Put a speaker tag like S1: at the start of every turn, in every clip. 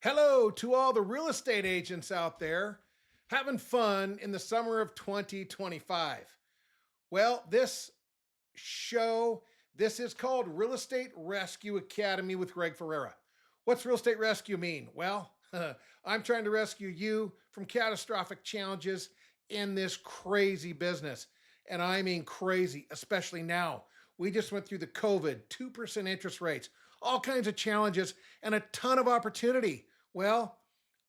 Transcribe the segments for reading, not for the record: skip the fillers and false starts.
S1: Hello to all the real estate agents out there having fun in the summer of 2025. Well, show, this is called Real Estate Rescue Academy with Greg Ferrera. What's real estate rescue mean? Well, I'm trying to rescue you from catastrophic challenges in this crazy business. And I mean crazy, especially now. We just went through the COVID, 2% interest rates, all kinds of challenges, and a ton of opportunity. Well,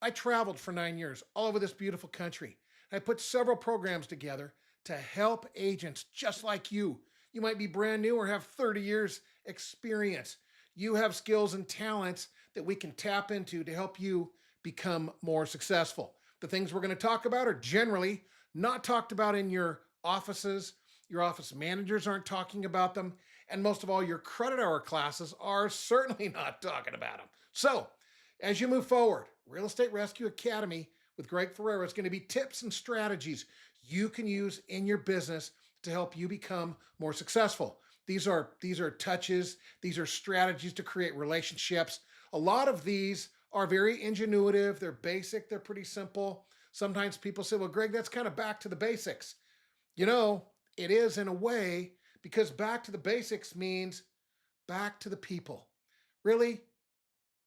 S1: I traveled for 9 years all over this beautiful country. I put several programs together to help agents just like you. You might be brand new or have 30 years experience. You have skills and talents that we can tap into to help you become more successful. The things we're going to talk about are generally not talked about in your offices. Your office managers aren't talking about them. And most of all, your credit hour classes are certainly not talking about them. So, as you move forward, Real Estate Rescue Academy with Greg Ferrera is going to be tips and strategies you can use in your business to help you become more successful. These are touches, these are strategies to create relationships. A lot of these are very ingenuitive, they're basic, they're pretty simple. Sometimes people say, "Well, Greg, that's kind of back to the basics." You know, it is in a way because back to the basics means back to the people. Really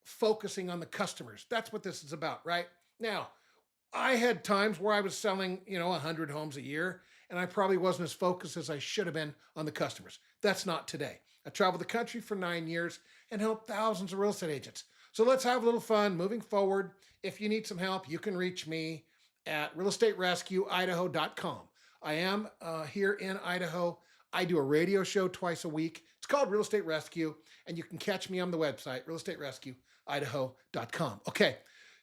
S1: focusing on the customers. That's what this is about, right? Now, I had times where I was selling, 100 homes a year, and I probably wasn't as focused as I should have been on the customers. That's not today. I traveled the country for 9 years and helped thousands of real estate agents. So let's have a little fun moving forward. If you need some help, you can reach me at realestaterescueidaho.com. I am here in Idaho. I do a radio show twice a week. It's called Real Estate Rescue, and you can catch me on the website, realestaterescueidaho.com. Okay,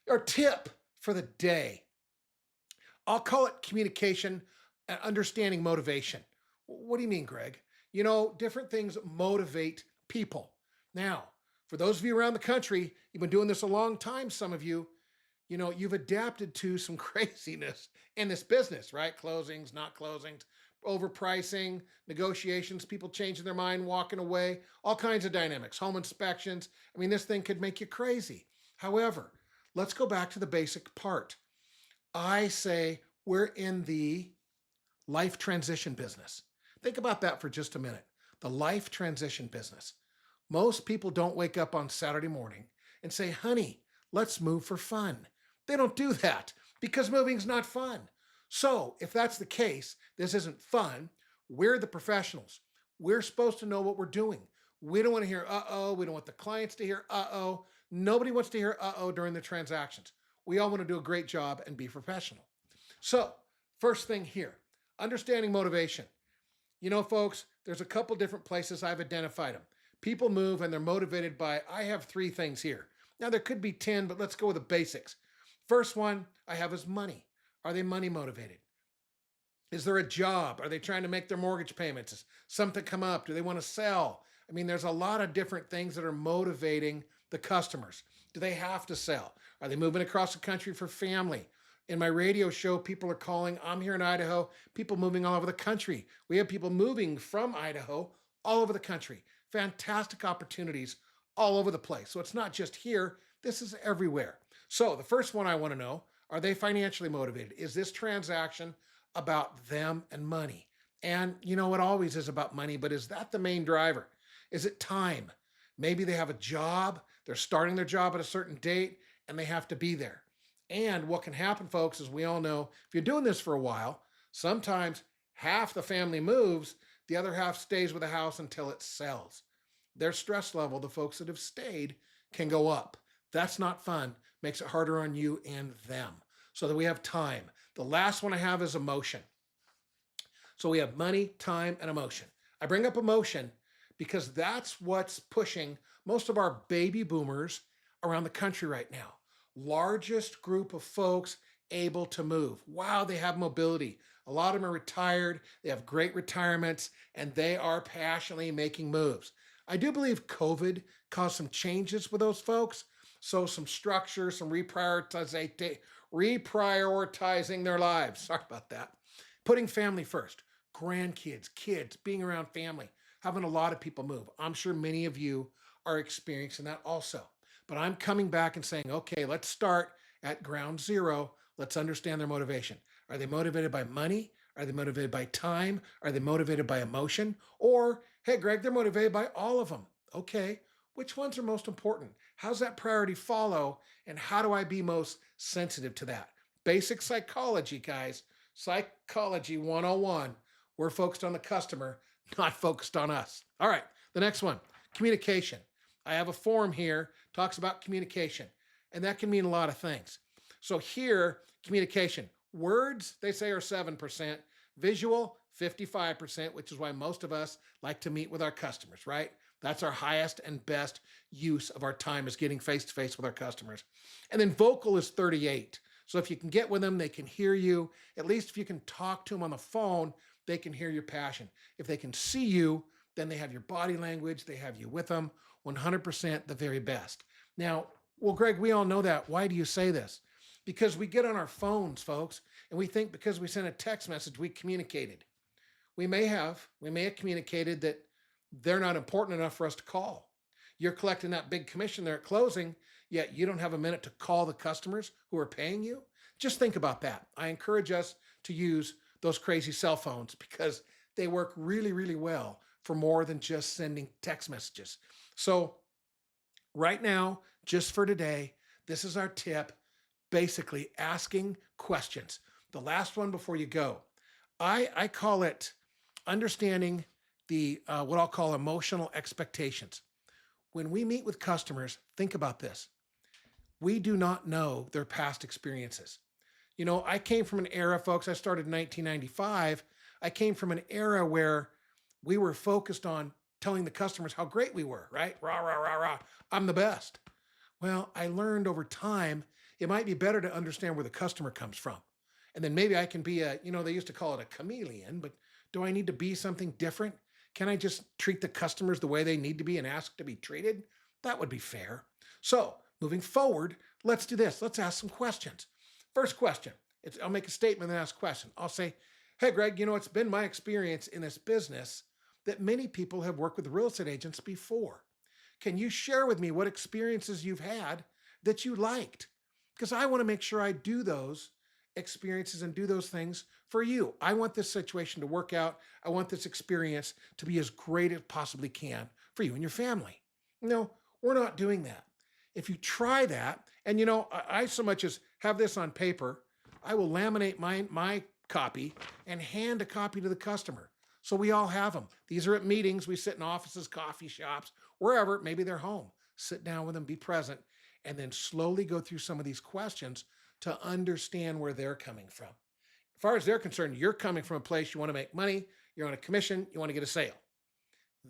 S1: our tip for the day, I'll call it communication and understanding motivation. What do you mean, Greg? Different things motivate people. Now, for those of you around the country, you've been doing this a long time, some of you, you've adapted to some craziness in this business, right? Closings, not closings, overpricing, negotiations, people changing their mind, walking away, all kinds of dynamics, home inspections. I mean, this thing could make you crazy. However, let's go back to the basic part. I say we're in the life transition business. Think about that for just a minute. The life transition business. Most people don't wake up on Saturday morning and say, "Honey, let's move for fun." They don't do that because moving's not fun. So, if that's the case, this isn't fun. We're the professionals. We're supposed to know what we're doing. We don't want to hear uh-oh. We don't want the clients to hear uh-oh. Nobody wants to hear uh-oh during the transactions. We all want to do a great job and be professional. So, first thing here, understanding motivation. Folks, there's a couple different places I've identified them. People move and they're motivated by, I have three things here. Now, there could be 10, but let's go with the basics. First one I have is money. Are they money motivated? Is there a job? Are they trying to make their mortgage payments? Is something come up? Do they want to sell? I mean, there's a lot of different things that are motivating the customers. Do they have to sell? Are they moving across the country for family? In my radio show, people are calling. I'm here in Idaho, people moving all over the country. We have people moving from Idaho all over the country. Fantastic opportunities all over the place. So it's not just here, this is everywhere. So the first one I want to know, are they financially motivated? Is this transaction about them and money? And it always is about money, but is that the main driver? Is it time? Maybe they have a job, they're starting their job at a certain date, and they have to be there. And what can happen, folks, as we all know, if you're doing this for a while, sometimes half the family moves, the other half stays with the house until it sells. Their stress level, the folks that have stayed, can go up. That's not fun. Makes it harder on you and them. So that we have time. The last one I have is emotion. So we have money, time, and emotion. I bring up emotion because that's what's pushing most of our baby boomers around the country right now. Largest group of folks able to move. Wow, they have mobility. A lot of them are retired. They have great retirements, and they are passionately making moves. I do believe COVID caused some changes with those folks. So some structure, some reprioritizing their lives. Sorry about that. Putting family first, grandkids, kids, being around family, having a lot of people move. I'm sure many of you are experiencing that also. But I'm coming back and saying, okay, let's start at ground zero. Let's understand their motivation. Are they motivated by money? Are they motivated by time? Are they motivated by emotion? Or, hey, Greg, they're motivated by all of them. Okay, which ones are most important? How's that priority follow? And how do I be most sensitive to that? Basic psychology, guys. Psychology 101. We're focused on the customer, not focused on us. All right, the next one, communication. I have a form here, talks about communication, and that can mean a lot of things. So here, communication. Words, they say, are 7%. Visual, 55%, which is why most of us like to meet with our customers, right? That's our highest and best use of our time, is getting face to face with our customers. And then vocal is 38. So if you can get with them, they can hear you. At least if you can talk to them on the phone, they can hear your passion. If they can see you, then they have your body language, they have you with them. 100% the very best. Now, well, Greg, we all know that. Why do you say this? Because we get on our phones, folks, and we think because we sent a text message, we communicated. We may have communicated that they're not important enough for us to call. You're collecting that big commission there at closing, yet you don't have a minute to call the customers who are paying you. Just think about that. I encourage us to use those crazy cell phones because they work really, really well for more than just sending text messages. So, right now, just for today, this is our tip, basically asking questions. The last one before you go. I call it understanding the what I'll call emotional expectations. When we meet with customers, think about this. We do not know their past experiences. You know, I came from an era, folks, I started in 1995. I came from an era where we were focused on telling the customers how great we were, right? Rah, rah, rah, rah. I'm the best. Well, I learned over time it might be better to understand where the customer comes from. And then maybe I can be they used to call it a chameleon, but do I need to be something different? Can I just treat the customers the way they need to be and ask to be treated? That would be fair. So, moving forward, let's do this. Let's ask some questions. First question, I'll make a statement and ask a question. I'll say, hey, Greg, it's been my experience in this business that many people have worked with real estate agents before. Can you share with me what experiences you've had that you liked? Because I want to make sure I do those experiences and do those things for you. I want this situation to work out. I want this experience to be as great as it possibly can for you and your family. No, we're not doing that. If you try that, and I so much as have this on paper, I will laminate my copy and hand a copy to the customer. So we all have them. These are at meetings. We sit in offices, coffee shops, wherever. Maybe they're home. Sit down with them, be present, and then slowly go through some of these questions to understand where they're coming from. As far as they're concerned, you're coming from a place you want to make money, you're on a commission, you want to get a sale.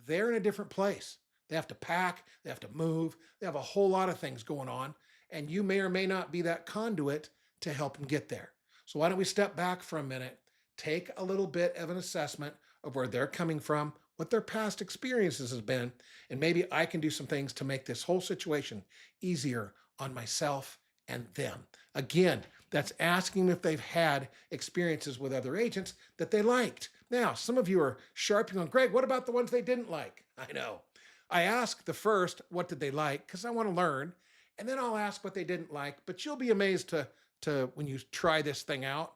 S1: They're in a different place. They have to pack, they have to move, they have a whole lot of things going on, and you may or may not be that conduit to help them get there. So why don't we step back for a minute, take a little bit of an assessment of where they're coming from, what their past experiences has been, and maybe I can do some things to make this whole situation easier on myself and them. Again, that's asking if they've had experiences with other agents that they liked. Now, some of you are sharpening on, Greg, what about the ones they didn't like? I know. I ask the first, what did they like? Because I want to learn. And then I'll ask what they didn't like. But you'll be amazed to when you try this thing out,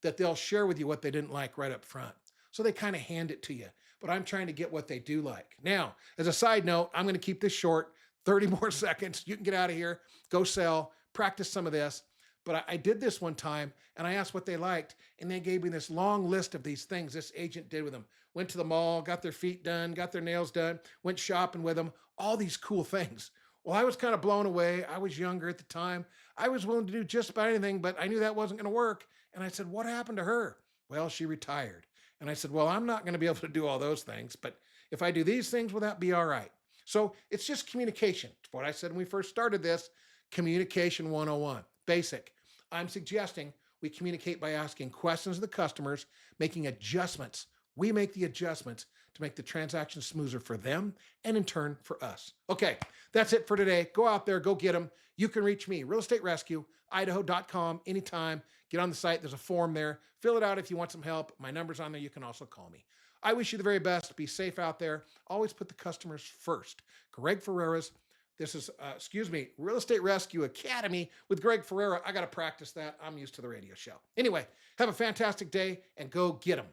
S1: that they'll share with you what they didn't like right up front. So they kind of hand it to you. But I'm trying to get what they do like. Now, as a side note, I'm going to keep this short, 30 more seconds. You can get out of here, go sell, practice some of this. But I did this one time, and I asked what they liked, and they gave me this long list of these things this agent did with them. Went to the mall, got their feet done, got their nails done, went shopping with them, all these cool things. Well, I was kind of blown away. I was younger at the time. I was willing to do just about anything, but I knew that wasn't going to work. And I said, what happened to her? Well, she retired. And I said, well, I'm not going to be able to do all those things, but if I do these things, will that be all right? So it's just communication. It's what I said when we first started this, communication 101. Basic. I'm suggesting we communicate by asking questions of the customers, making adjustments. We make the adjustments to make the transaction smoother for them and in turn for us. Okay, that's it for today. Go out there, go get them. You can reach me, realestaterescueidaho.com anytime. Get on the site. There's a form there. Fill it out if you want some help. My number's on there. You can also call me. I wish you the very best. Be safe out there. Always put the customers first. Greg Ferrera's This is, Real Estate Rescue Academy with Greg Ferrera. I got to practice that. I'm used to the radio show. Anyway, have a fantastic day and go get them.